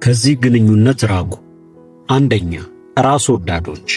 ከዚህ ግንኙነት ራቁ። አንደኛ፣ ራስ ወዳዶች።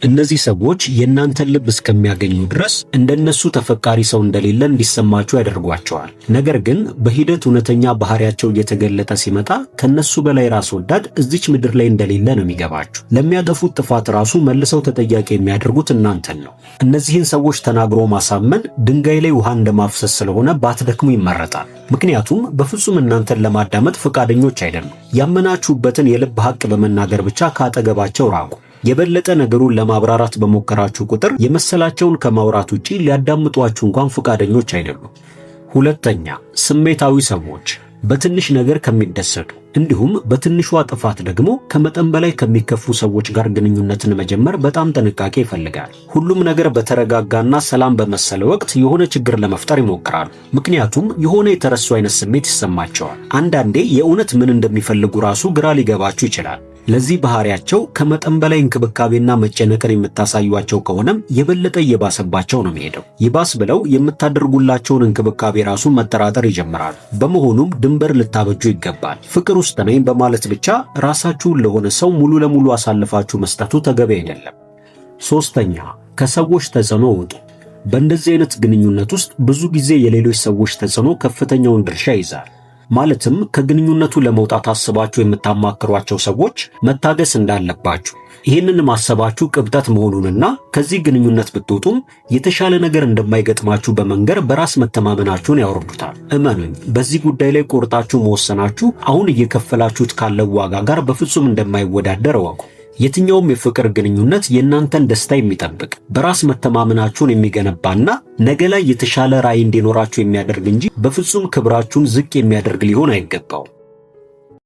እነዚህ ሰዎች የእናንተን ልብ እስከሚያገኙ ድረስ እንደነሱ ተፈቃሪ ሰው እንደሌለ እንዲሰማችሁ ያደርጓቸዋል። ነገር ግን በሂደት እውነተኛ ባህሪያቸው እየተገለጠ ሲመጣ ከነሱ በላይ ራስ ወዳድ እዚች ምድር ላይ እንደሌለ ነው የሚገባችሁ። ለሚያጠፉት ጥፋት ራሱ መልሰው ተጠያቂ የሚያደርጉት እናንተን ነው። እነዚህን ሰዎች ተናግሮ ማሳመን ድንጋይ ላይ ውሃ እንደማፍሰስ ስለሆነ ባትደክሙ ይመረጣል። ምክንያቱም በፍጹም እናንተን ለማዳመጥ ፈቃደኞች አይደሉም። ያመናችሁበትን የልብ ሐቅ በመናገር ብቻ ካጠገባቸው ራቁ። የበለጠ ነገሩን ለማብራራት በሞከራችሁ ቁጥር የመሰላቸውን ከማውራት ውጪ ሊያዳምጧችሁ እንኳን ፈቃደኞች አይደሉም። ሁለተኛ፣ ስሜታዊ ሰዎች፣ በትንሽ ነገር ከሚደሰቱ እንዲሁም በትንሿ ጥፋት ደግሞ ከመጠን በላይ ከሚከፉ ሰዎች ጋር ግንኙነትን መጀመር በጣም ጥንቃቄ ይፈልጋል። ሁሉም ነገር በተረጋጋና ሰላም በመሰለ ወቅት የሆነ ችግር ለመፍጠር ይሞክራሉ። ምክንያቱም የሆነ የተረሱ አይነት ስሜት ይሰማቸዋል። አንዳንዴ የእውነት ምን እንደሚፈልጉ ራሱ ግራ ሊገባችሁ ይችላል። ለዚህ ባህሪያቸው ከመጠን በላይ እንክብካቤና መጨነቅን የምታሳዩአቸው ከሆነም የበለጠ እየባሰባቸው ነው የሚሄደው። ይባስ ብለው የምታደርጉላቸውን እንክብካቤ ራሱ መጠራጠር ይጀምራሉ። በመሆኑም ድንበር ልታበጁ ይገባል። ፍቅር ውስጥ ነኝ በማለት ብቻ ራሳችሁን ለሆነ ሰው ሙሉ ለሙሉ አሳልፋችሁ መስጠቱ ተገቢ አይደለም። ሶስተኛ፣ ከሰዎች ተጽዕኖ ውጡ። በእንደዚህ አይነት ግንኙነት ውስጥ ብዙ ጊዜ የሌሎች ሰዎች ተጽዕኖ ከፍተኛውን ድርሻ ይዛል። ማለትም ከግንኙነቱ ለመውጣት አስባችሁ የምታማክሯቸው ሰዎች መታገስ እንዳለባችሁ፣ ይህንን ማሰባችሁ ቅብጠት መሆኑንና ከዚህ ግንኙነት ብትወጡም የተሻለ ነገር እንደማይገጥማችሁ በመንገር በራስ መተማመናችሁን ያወርዱታል። እመኑኝ፣ በዚህ ጉዳይ ላይ ቆርጣችሁ መወሰናችሁ አሁን እየከፈላችሁት ካለው ዋጋ ጋር በፍጹም እንደማይወዳደር እወቁ። የትኛውም የፍቅር ግንኙነት የእናንተን ደስታ የሚጠብቅ በራስ መተማመናችሁን የሚገነባና ነገ ላይ የተሻለ ራዕይ እንዲኖራችሁ የሚያደርግ እንጂ በፍጹም ክብራችሁን ዝቅ የሚያደርግ ሊሆን አይገባው።